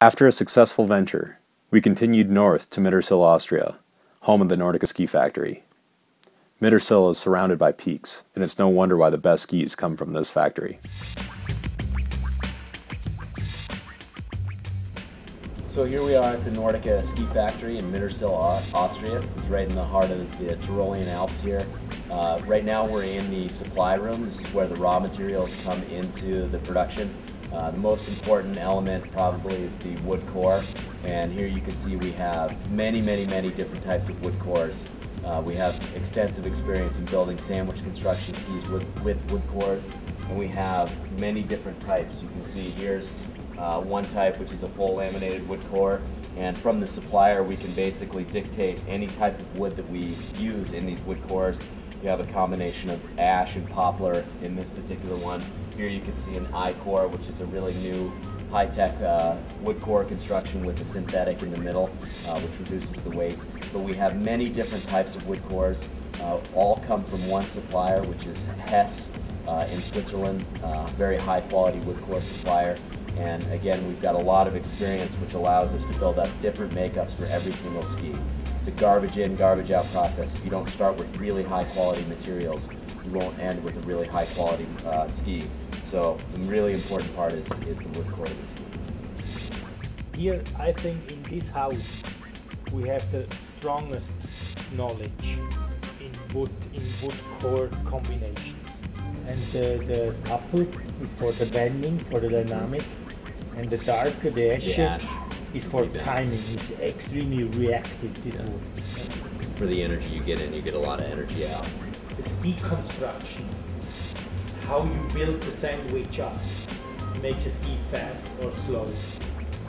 After a successful venture, we continued north to Mittersill, Austria, home of the Nordica ski factory. Mittersill is surrounded by peaks, and it's no wonder why the best skis come from this factory. So here we are at the Nordica ski factory in Mittersill, Austria. It's right in the heart of the Tyrolean Alps here. Right now we're in the supply room. This is where the raw materials come into the production. The most important element probably is the wood core, and here you can see we have many different types of wood cores. We have extensive experience in building sandwich construction skis with wood cores, and we have many different types. You can see here's one type, which is a full laminated wood core, and from the supplier we can basically dictate any type of wood that we use in these wood cores. You have a combination of ash and poplar in this particular one. Here you can see an I-core, which is a really new high-tech wood core construction with a synthetic in the middle, which reduces the weight. But we have many different types of wood cores. All come from one supplier, which is Hess in Switzerland, very high-quality wood core supplier. And again, we've got a lot of experience, which allows us to build up different makeups for every single ski. It's a garbage in, garbage out process. If you don't start with really high-quality materials, you won't end with a really high-quality ski. So the really important part is the wood core of the ski. Here, I think in this house, we have the strongest knowledge in wood core combinations. And the couple is for the bending, for the dynamic, and the darker the ash is for timing. It's extremely reactive, this wood. For the energy you get in, you get a lot of energy out. The ski construction, how you build the sandwich up, makes a ski fast or slow,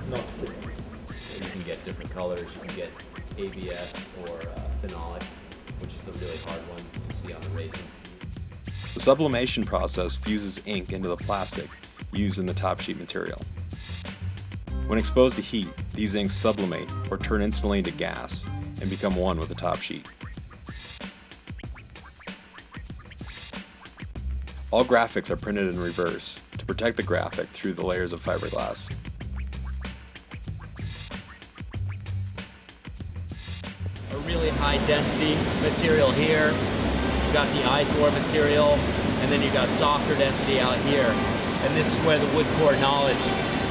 not the race. You can get different colors. You can get ABS or phenolic, which is the really hard ones that you see on the racing skis. The sublimation process fuses ink into the plastic used in the top sheet material. When exposed to heat, these inks sublimate or turn instantly into gas and become one with the top sheet. All graphics are printed in reverse to protect the graphic through the layers of fiberglass. A really high density material here. You've got the I-core material, and then you've got softer density out here. And this is where the wood core knowledge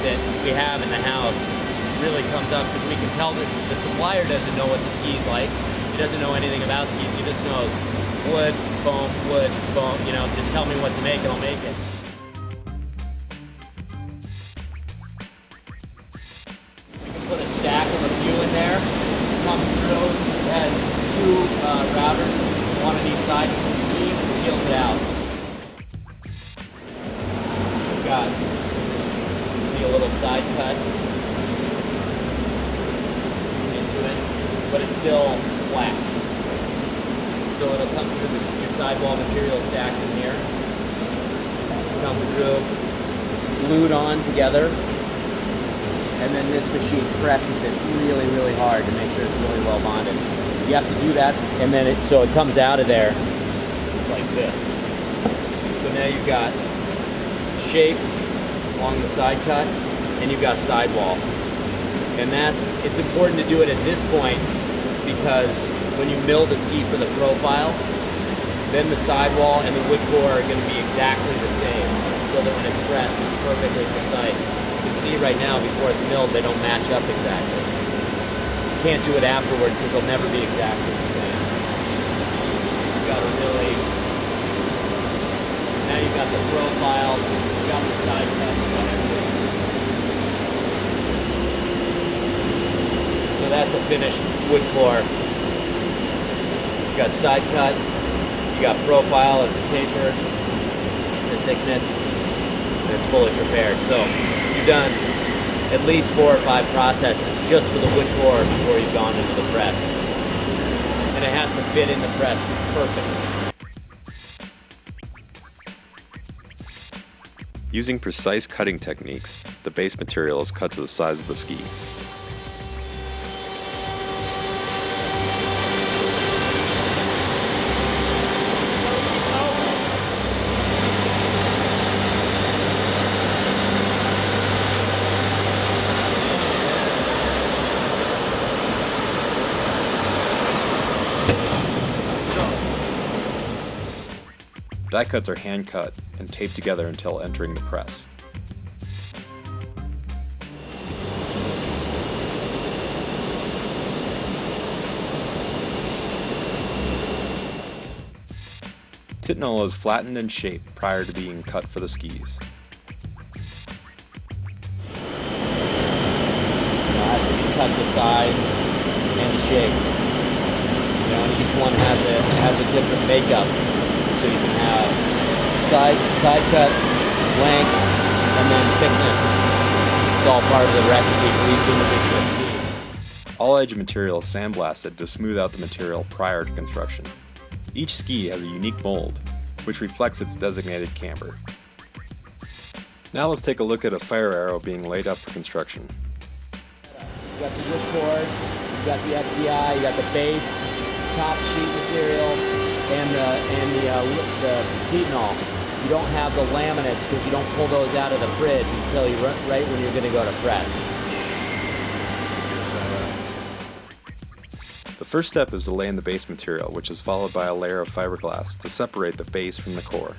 that we have in the house really comes up, because we can tell that the supplier doesn't know what the ski's like. He doesn't know anything about skis. He just knows wood, foam, you know, just tell me what to make and I'll make it. We can put a stack of a few in there, come through, it has two routers, one on each side, and peels it out. We've got, you see a little side cut into it, but it's still flat. So it'll come through your sidewall material stacked in here, come through, glued on together, and then this machine presses it really hard to make sure it's really well bonded. You have to do that, and then so it comes out of there just like this. So now you've got shape along the side cut, and you've got sidewall. And it's important to do it at this point, because when you mill the ski for the profile, then the sidewall and the wood core are going to be exactly the same, so that when it's pressed, it's perfectly precise. You can see right now, before it's milled, they don't match up exactly. You can't do it afterwards, because they'll never be exactly the same. You've got a really... Now you've got the profile, you've got the side cut, you've got everything. So that's a finished wood core. You got side cut, you got profile, it's taper, the thickness, and it's fully prepared. So you've done at least 4 or 5 processes just for the wood core before you've gone into the press. And it has to fit in the press perfectly. Using precise cutting techniques, the base material is cut to the size of the ski. Die cuts are hand cut and taped together until entering the press. Titanola is flattened and shaped prior to being cut for the skis. It has to be cut to size and shape. And each one has a different makeup. So you can have side cut, length, and then thickness. It's all part of the recipe for each individual ski. All edge material is sandblasted to smooth out the material prior to construction. Each ski has a unique mold, which reflects its designated camber. Now let's take a look at a fire arrow being laid up for construction. You got the whipcord, you got the FBI, you got the base, top sheet material, and the Titanol. You don't have the laminates because you don't pull those out of the fridge until right when you're going to go to press. The first step is to lay in the base material, which is followed by a layer of fiberglass to separate the base from the core.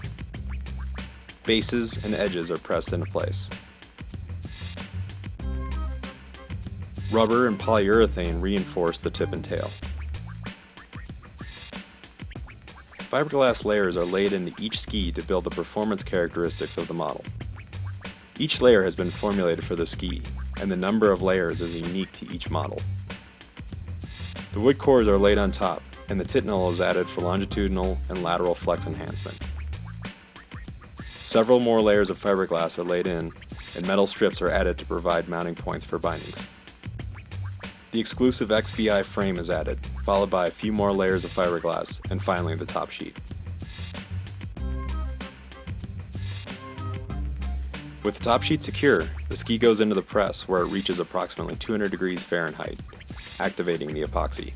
Bases and edges are pressed into place. Rubber and polyurethane reinforce the tip and tail. Fiberglass layers are laid into each ski to build the performance characteristics of the model. Each layer has been formulated for the ski, and the number of layers is unique to each model. The wood cores are laid on top, and the Titanol is added for longitudinal and lateral flex enhancement. Several more layers of fiberglass are laid in, and metal strips are added to provide mounting points for bindings. The exclusive XBI frame is added, followed by a few more layers of fiberglass, and finally the top sheet. With the top sheet secure, the ski goes into the press where it reaches approximately 200 degrees Fahrenheit, activating the epoxy.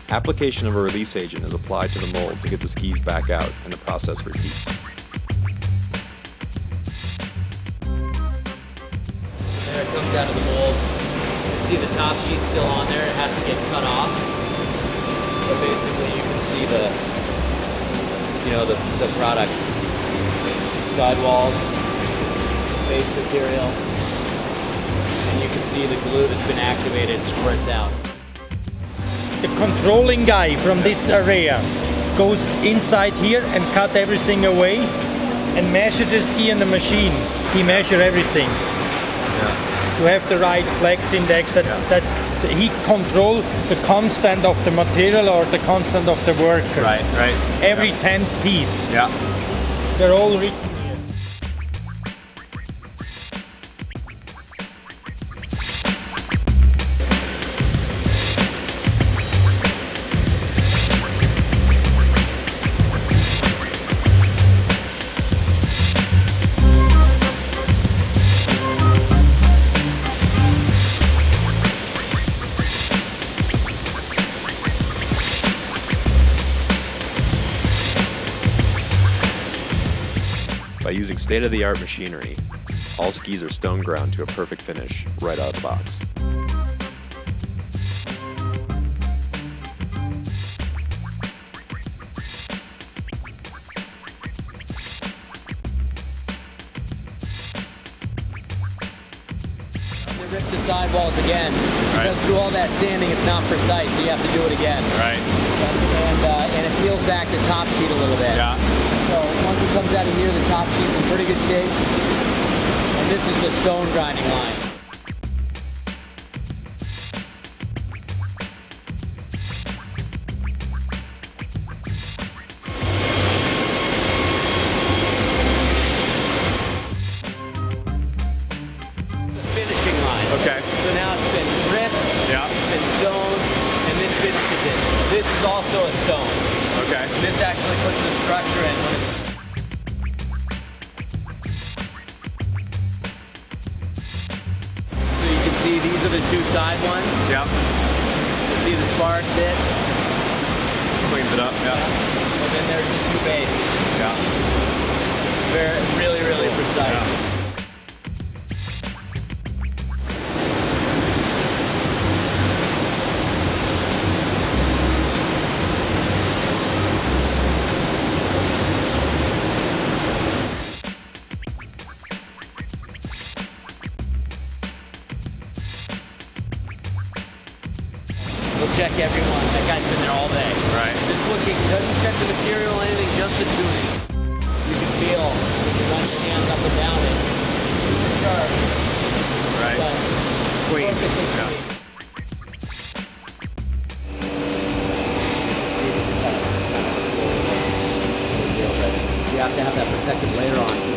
Application of a release agent is applied to the mold to get the skis back out, and the process repeats. There it comes out of the mold. You see the top sheet still on there. It has to get cut off. But basically you can see the products. Sidewalls, base material, and you can see the glue that's been activated squirts out. The controlling guy from this area goes inside here and cut everything away and measure the ski in the machine. He measures everything. Yeah. To have the right flex index that he controls the constant of the material or the constant of the worker. Right. Every 10th piece. Yeah. They're all written here. By using state-of-the-art machinery, all skis are stone ground to a perfect finish right out of the box. They rip the sidewalls again. Right. Because through all that sanding, it's not precise, so you have to do it again. Right. And it peels back the top sheet a little bit. Yeah. So once it comes out of here, the top sheet's in pretty good shape. And this is the stone grinding line. The finishing line. Okay. So now it's been ripped, Yeah. it's been stoned, and this finishes it. This is also a stone. Okay. This actually puts the structure in when it's... So you can see these are the two side ones. Yep. This See the sparks hit? Cleans it up, yeah. And then there's the two bases. Yeah. Really, really precise. Yeah. We'll check everyone. That guy's been there all day. Right. Just looking, doesn't check the material or anything, just the tuning. You can feel when you run your hands up and down it. Super sharp. Right. But Clean. perfectly Yeah. clean. You have to have that protective layer on to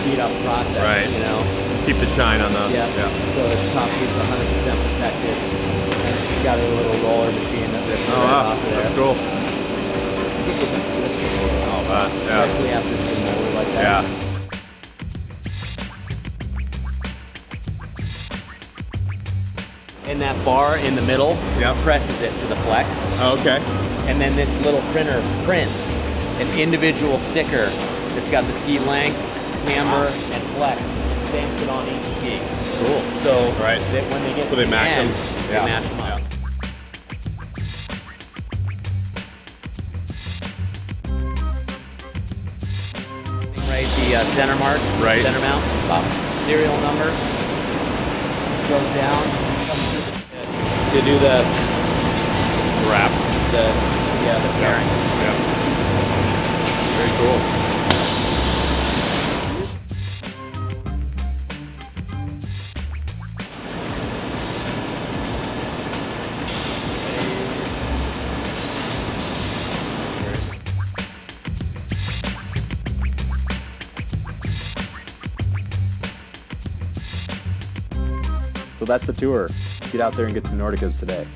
speed up the process, Right. you know? Keep the shine on the... Yeah. So the top sheet's 100% protected. And it's got a little roller machine that rips it Oh, right wow. off of there. That's cool. I think it's a glitch. Oh, man. Yeah. Especially after it's been molded like that. Yeah. And that bar in the middle Yep. presses it to the flex. Oh, okay. And then this little printer prints an individual sticker that's got the ski length, camber, and flex. And stamps it on each ski. Cool. So Right. that when they get So to they the match end, them. they Yeah. match them up. Right, the center mark, Right. center mount, serial number goes down, comes through to do the Wrap. the pairing. Yeah. Very cool. So that's the tour. Get out there and get some Nordicas today.